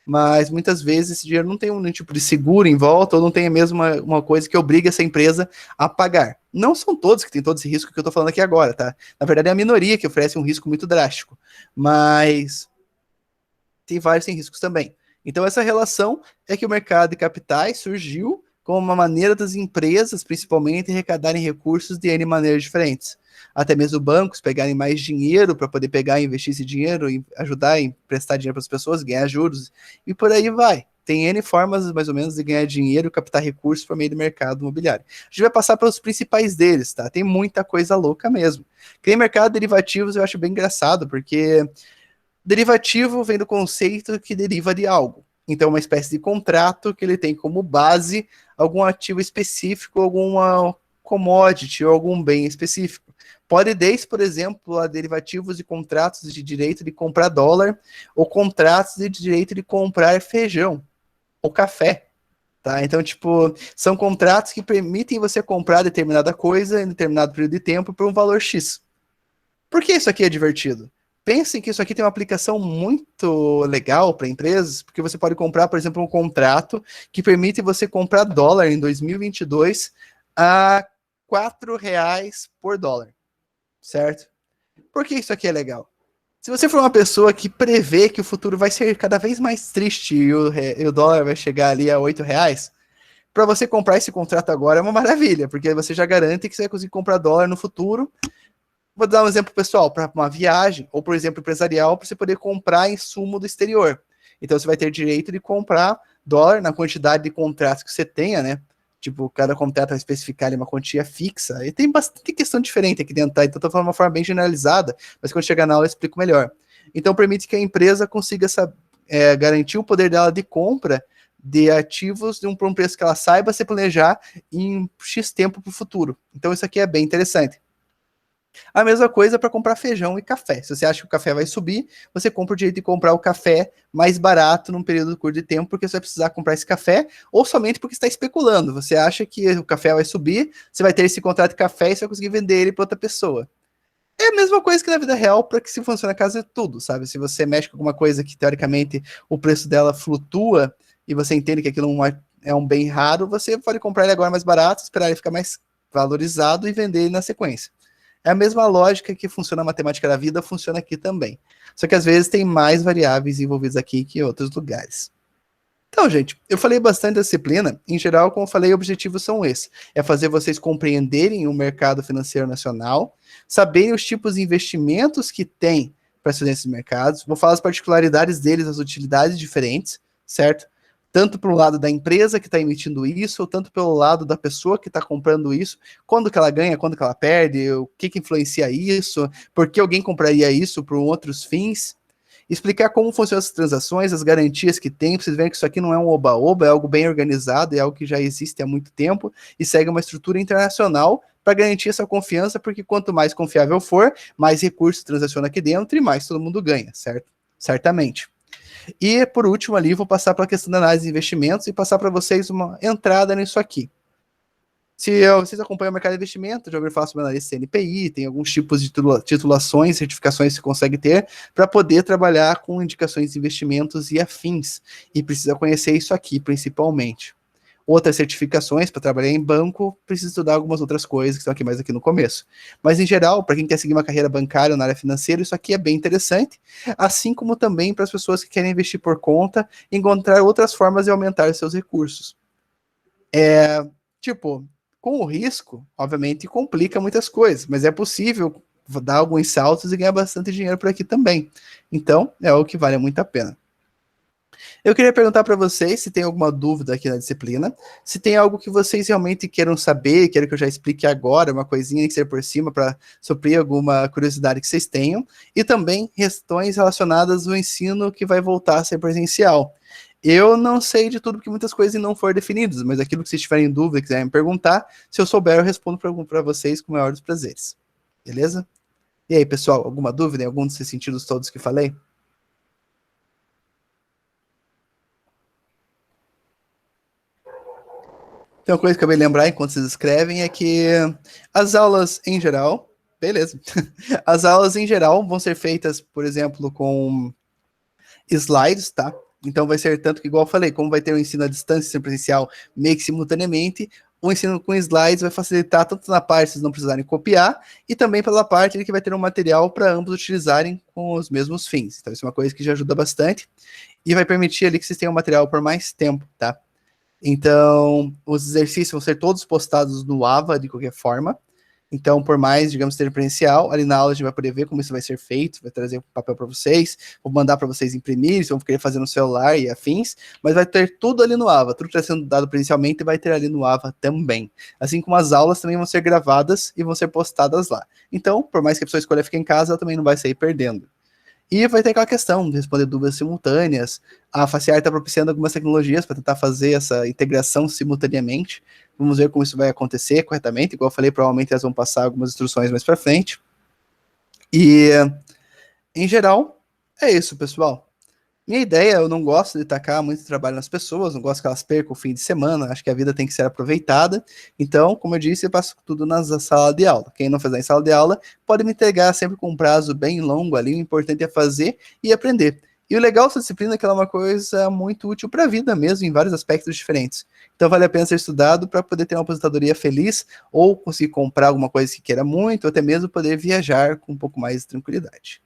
Mas muitas vezes esse dinheiro não tem um tipo de seguro em volta, ou não tem mesmo uma coisa que obriga essa empresa a pagar. Não são todos que têm todo esse risco que eu estou falando aqui agora, tá? Na verdade, é a minoria que oferece um risco muito drástico. Mas tem vários sem riscos também. Então, essa relação é que o mercado de capitais surgiu como uma maneira das empresas, principalmente, arrecadarem recursos de N maneiras diferentes. Até mesmo bancos pegarem mais dinheiro para poder pegar e investir esse dinheiro, e ajudar a emprestar dinheiro para as pessoas, ganhar juros, e por aí vai. Tem N formas, mais ou menos, de ganhar dinheiro e captar recursos por meio do mercado imobiliário. A gente vai passar pelos principais deles, tá? Tem muita coisa louca mesmo. Tem mercado de derivativos, eu acho bem engraçado, porque derivativo vem do conceito que deriva de algo. Então, uma espécie de contrato que ele tem como base algum ativo específico, alguma commodity ou algum bem específico. Pode desde, por exemplo, a derivativos de contratos de direito de comprar dólar ou contratos de direito de comprar feijão ou café. Tá? Então, tipo, são contratos que permitem você comprar determinada coisa em determinado período de tempo por um valor X. Por que isso aqui é divertido? Pensem que isso aqui tem uma aplicação muito legal para empresas, porque você pode comprar, por exemplo, um contrato que permite você comprar dólar em 2022 a R$ 4 por dólar, certo? Por que isso aqui é legal? Se você for uma pessoa que prevê que o futuro vai ser cada vez mais triste e o dólar vai chegar ali a R$ 8, para você comprar esse contrato agora é uma maravilha, porque você já garante que você vai conseguir comprar dólar no futuro. Vou dar um exemplo pessoal, para uma viagem, ou por exemplo empresarial, para você poder comprar insumo do exterior. Então você vai ter direito de comprar dólar na quantidade de contratos que você tenha, né? Tipo, cada contrato vai especificar ali uma quantia fixa. E tem bastante questão diferente aqui dentro, tá? Então estou falando de uma forma bem generalizada, mas quando chegar na aula eu explico melhor. Então permite que a empresa consiga garantir o poder dela de compra de ativos por um preço que ela saiba se planejar em X tempo para o futuro. Então isso aqui é bem interessante. A mesma coisa para comprar feijão e café. Se você acha que o café vai subir, você compra o direito de comprar o café mais barato num período curto de tempo, porque você vai precisar comprar esse café, ou somente porque está especulando. Você acha que o café vai subir, você vai ter esse contrato de café e você vai conseguir vender ele para outra pessoa. É a mesma coisa que na vida real, para que se funciona a casa é tudo, sabe? Se você mexe com alguma coisa que, teoricamente, o preço dela flutua e você entende que aquilo é um bem raro, você pode comprar ele agora mais barato, esperar ele ficar mais valorizado e vender ele na sequência. É a mesma lógica que funciona a matemática da vida, funciona aqui também. Só que às vezes tem mais variáveis envolvidas aqui que em outros lugares. Então, gente, eu falei bastante da disciplina. Em geral, como eu falei, objetivos são esses. É fazer vocês compreenderem o mercado financeiro nacional, saberem os tipos de investimentos que tem para fazer esses mercados. Vou falar as particularidades deles, as utilidades diferentes, certo? Tanto para o lado da empresa que está emitindo isso, ou tanto pelo lado da pessoa que está comprando isso, quando que ela ganha, quando que ela perde, o que influencia isso, por que alguém compraria isso por outros fins. Explicar como funcionam essas transações, as garantias que tem, para vocês verem que isso aqui não é um oba-oba, é algo bem organizado, é algo que já existe há muito tempo e segue uma estrutura internacional para garantir essa confiança, porque quanto mais confiável for, mais recursos transaciona aqui dentro e mais todo mundo ganha, certo? Certamente. E, por último, ali, vou passar para a questão da análise de investimentos e passar para vocês uma entrada nisso aqui. Se vocês acompanham o mercado de investimento, já ouviram falar sobre análise CNPI, tem alguns tipos de titulações, certificações que você consegue ter para poder trabalhar com indicações de investimentos e afins. E precisa conhecer isso aqui, principalmente. Outras certificações, para trabalhar em banco, precisa estudar algumas outras coisas que estão aqui mais aqui no começo. Mas, em geral, para quem quer seguir uma carreira bancária na área financeira, isso aqui é bem interessante, assim como também para as pessoas que querem investir por conta, encontrar outras formas de aumentar seus recursos. Tipo, com o risco, obviamente, complica muitas coisas, mas é possível dar alguns saltos e ganhar bastante dinheiro por aqui também. Então, é algo que vale muito a pena. Eu queria perguntar para vocês se tem alguma dúvida aqui na disciplina, se tem algo que vocês realmente queiram saber, querem que eu já explique agora, uma coisinha que seja por cima para suprir alguma curiosidade que vocês tenham, e também questões relacionadas ao ensino que vai voltar a ser presencial. Eu não sei de tudo, porque muitas coisas não foram definidas, mas aquilo que vocês tiverem dúvida, quiserem me perguntar, se eu souber, eu respondo para vocês com o maior dos prazeres. Beleza? E aí, pessoal, alguma dúvida em algum desses sentidos todos que falei? Tem uma coisa que eu acabei de lembrar enquanto vocês escrevem, é que as aulas em geral, beleza, as aulas em geral vão ser feitas, por exemplo, com slides, tá? Então vai ser tanto que, igual eu falei, como vai ter o ensino à distância e presencial meio que simultaneamente, o ensino com slides vai facilitar tanto na parte de vocês não precisarem copiar, e também pela parte de que vai ter um material para ambos utilizarem com os mesmos fins. Então isso é uma coisa que já ajuda bastante, e vai permitir ali que vocês tenham material por mais tempo, tá? Então, os exercícios vão ser todos postados no AVA, de qualquer forma. Então, por mais, digamos, ter presencial, ali na aula a gente vai poder ver como isso vai ser feito, vai trazer o papel para vocês, vou mandar para vocês imprimir, se vão querer fazer no celular e afins, mas vai ter tudo ali no AVA, tudo que está sendo dado presencialmente vai ter ali no AVA também. Assim como as aulas também vão ser gravadas e vão ser postadas lá. Então, por mais que a pessoa escolha ficar em casa, ela também não vai sair perdendo. E vai ter aquela questão de responder dúvidas simultâneas. A Faciar está propiciando algumas tecnologias para tentar fazer essa integração simultaneamente. Vamos ver como isso vai acontecer corretamente. Igual eu falei, provavelmente elas vão passar algumas instruções mais para frente. E, em geral, é isso, pessoal. Minha ideia, eu não gosto de tacar muito trabalho nas pessoas, não gosto que elas percam o fim de semana, acho que a vida tem que ser aproveitada. Então, como eu disse, eu passo tudo na sala de aula. Quem não fizer em sala de aula, pode me entregar sempre com um prazo bem longo ali, o importante é fazer e aprender. E o legal dessa disciplina é que ela é uma coisa muito útil para a vida mesmo, em vários aspectos diferentes. Então vale a pena ser estudado para poder ter uma aposentadoria feliz, ou conseguir comprar alguma coisa que queira muito, ou até mesmo poder viajar com um pouco mais de tranquilidade.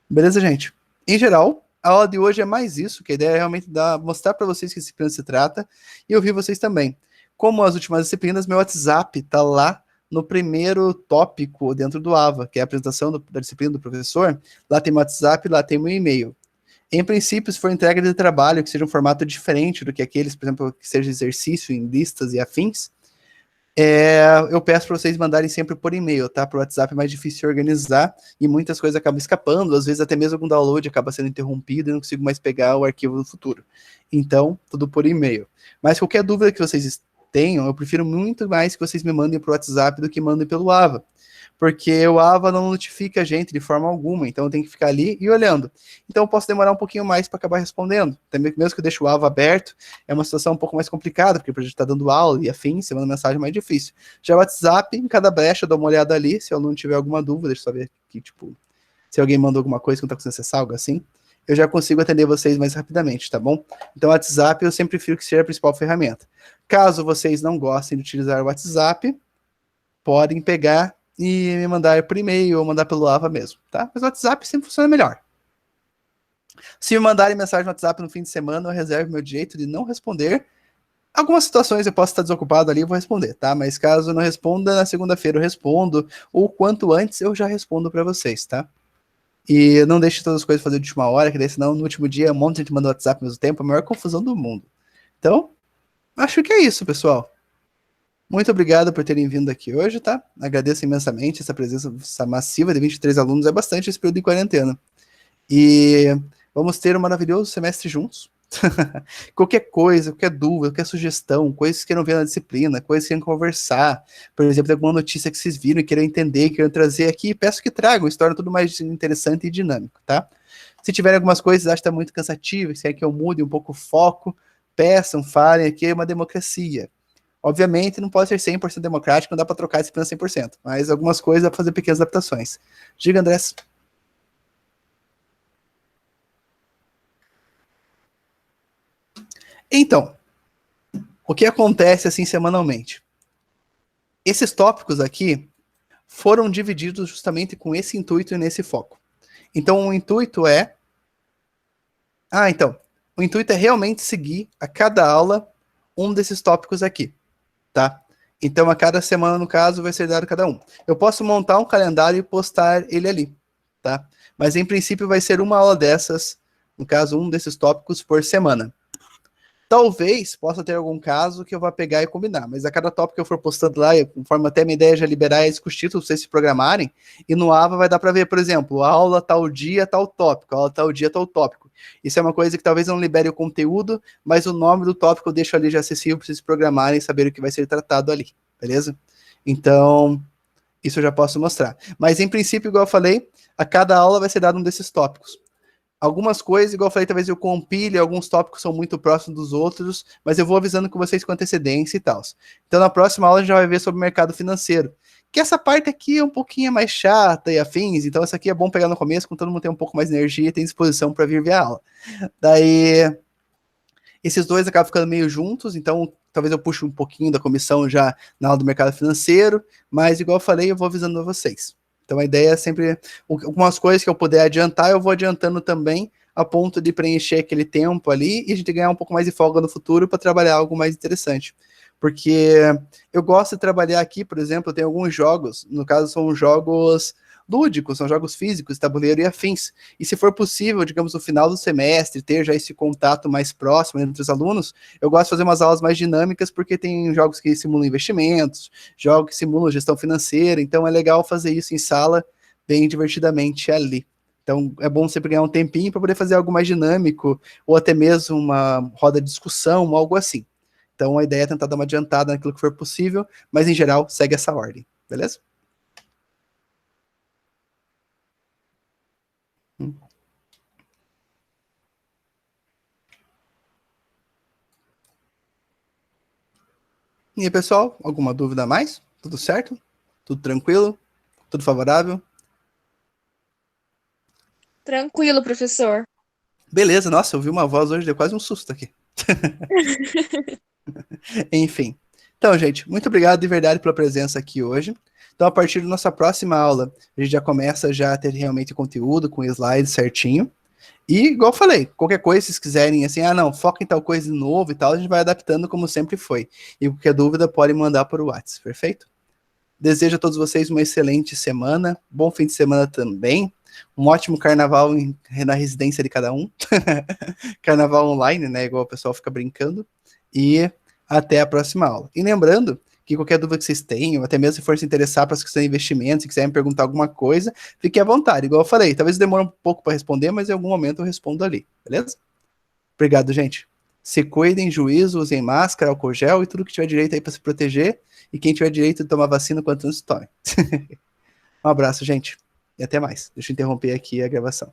Beleza, gente? Em geral, a aula de hoje é mais isso, que a ideia é realmente mostrar para vocês que disciplina se trata e ouvir vocês também. Como as últimas disciplinas, meu WhatsApp está lá no primeiro tópico dentro do AVA, que é a apresentação da disciplina do professor. Lá tem meu WhatsApp, lá tem meu e-mail. Em princípio, se for entrega de trabalho, que seja um formato diferente do que aqueles, por exemplo, que seja exercício em listas e afins, Eu peço para vocês mandarem sempre por e-mail, tá? Para o WhatsApp é mais difícil de organizar e muitas coisas acabam escapando, às vezes até mesmo algum download acaba sendo interrompido e não consigo mais pegar o arquivo no futuro. Então, tudo por e-mail. Mas qualquer dúvida que vocês tenham, eu prefiro muito mais que vocês me mandem para o WhatsApp do que mandem pelo AVA. Porque o AVA não notifica a gente de forma alguma, então eu tenho que ficar ali e olhando. Então eu posso demorar um pouquinho mais para acabar respondendo. Também, mesmo que eu deixe o AVA aberto, é uma situação um pouco mais complicada, porque a gente está dando aula e afim, você manda mensagem mais difícil. Já o WhatsApp, em cada brecha, eu dou uma olhada ali, se eu não tiver alguma dúvida, deixa eu só ver aqui, tipo, se alguém mandou alguma coisa que não está conseguindo acessar, algo assim, eu já consigo atender vocês mais rapidamente, tá bom? Então o WhatsApp eu sempre prefiro que seja a principal ferramenta. Caso vocês não gostem de utilizar o WhatsApp, podem pegar e me mandar por e-mail ou mandar pelo AVA mesmo, tá? Mas o WhatsApp sempre funciona melhor. Se me mandarem mensagem no WhatsApp no fim de semana, eu reservo meu direito de não responder. Algumas situações eu posso estar desocupado ali e vou responder, tá? Mas caso eu não responda, na segunda-feira eu respondo, ou quanto antes eu já respondo para vocês, tá? E não deixe todas as coisas fazer de última hora, que daí senão no último dia um monte de gente manda WhatsApp ao mesmo tempo, a maior confusão do mundo. Então, acho que é isso, pessoal. Muito obrigado por terem vindo aqui hoje, tá? Agradeço imensamente essa presença essa massiva de 23 alunos, é bastante esse período de quarentena. E vamos ter um maravilhoso semestre juntos. Qualquer coisa, qualquer dúvida, qualquer sugestão, coisas que queiram ver na disciplina, coisas que queiram conversar, por exemplo, alguma notícia que vocês viram e queiram entender, queiram trazer aqui, peço que tragam, torna tudo mais interessante e dinâmico, tá? Se tiverem algumas coisas que acham que está muito cansativo, que querem que eu mude um pouco o foco, peçam, falem, aqui é uma democracia. Obviamente, não pode ser 100% democrático, não dá para trocar a disciplina 100%, mas algumas coisas dá para fazer pequenas adaptações. Diga, Andrés. Então, o que acontece assim semanalmente? Esses tópicos aqui foram divididos justamente com esse intuito e nesse foco. Então, o intuito é... o intuito é realmente seguir a cada aula um desses tópicos aqui, tá? Então, a cada semana, no caso, vai ser dado cada um. Eu posso montar um calendário e postar ele ali, tá? Mas, em princípio, vai ser uma aula dessas, no caso, um desses tópicos por semana. Talvez possa ter algum caso que eu vá pegar e combinar, mas a cada tópico que eu for postando lá, conforme até minha ideia já liberar esses com os títulos pra vocês se programarem, e no AVA vai dar para ver, por exemplo, aula tal dia, tal tópico, aula tal dia, tal tópico. Isso é uma coisa que talvez não libere o conteúdo, mas o nome do tópico eu deixo ali já acessível para vocês se programarem e saber o que vai ser tratado ali, beleza? Então, isso eu já posso mostrar. Mas em princípio, igual eu falei, a cada aula vai ser dado um desses tópicos. Algumas coisas, igual eu falei, talvez eu compile, alguns tópicos são muito próximos dos outros, mas eu vou avisando com vocês com antecedência e tal. Então, na próxima aula, a gente já vai ver sobre o mercado financeiro. Que essa parte aqui é um pouquinho mais chata e afins, então essa aqui é bom pegar no começo, quando todo mundo tem um pouco mais de energia e tem disposição para vir ver a aula. Daí, esses dois acabam ficando meio juntos, então talvez eu puxe um pouquinho da comissão já na aula do mercado financeiro, mas igual eu falei, eu vou avisando a vocês. Então a ideia é sempre, algumas coisas que eu puder adiantar, eu vou adiantando também, a ponto de preencher aquele tempo ali e a gente ganhar um pouco mais de folga no futuro para trabalhar algo mais interessante. Porque eu gosto de trabalhar aqui, por exemplo, eu tenho alguns jogos, no caso são jogos lúdicos, são jogos físicos, tabuleiro e afins. E se for possível, digamos, no final do semestre, ter já esse contato mais próximo entre os alunos, eu gosto de fazer umas aulas mais dinâmicas, porque tem jogos que simulam investimentos, jogos que simulam gestão financeira, então é legal fazer isso em sala, bem divertidamente ali. Então é bom sempre ganhar um tempinho para poder fazer algo mais dinâmico, ou até mesmo uma roda de discussão, algo assim. Então a ideia é tentar dar uma adiantada naquilo que for possível, mas em geral segue essa ordem, beleza? E aí, pessoal, alguma dúvida a mais? Tudo certo? Tudo tranquilo? Tudo favorável? Tranquilo, professor. Beleza, nossa, eu vi uma voz hoje, deu quase um susto aqui. Enfim. Então, gente, muito obrigado de verdade pela presença aqui hoje. Então, a partir da nossa próxima aula, a gente já começa já a ter realmente conteúdo com slides certinho. E, igual eu falei, qualquer coisa, se vocês quiserem, assim, não, foca em tal coisa de novo e tal, a gente vai adaptando como sempre foi. E qualquer dúvida, pode mandar por WhatsApp, perfeito? Desejo a todos vocês uma excelente semana, bom fim de semana também, um ótimo carnaval na residência de cada um, carnaval online, né, igual o pessoal fica brincando, e até a próxima aula. E lembrando que qualquer dúvida que vocês tenham, até mesmo se for se interessar para as questões de investimento, se quiserem perguntar alguma coisa, fiquem à vontade. Igual eu falei, talvez demore um pouco para responder, mas em algum momento eu respondo ali, beleza? Obrigado, gente. Se cuidem, juízo, usem máscara, álcool gel e tudo que tiver direito aí para se proteger. E quem tiver direito de tomar vacina, quanto antes tome. Um abraço, gente. E até mais. Deixa eu interromper aqui a gravação.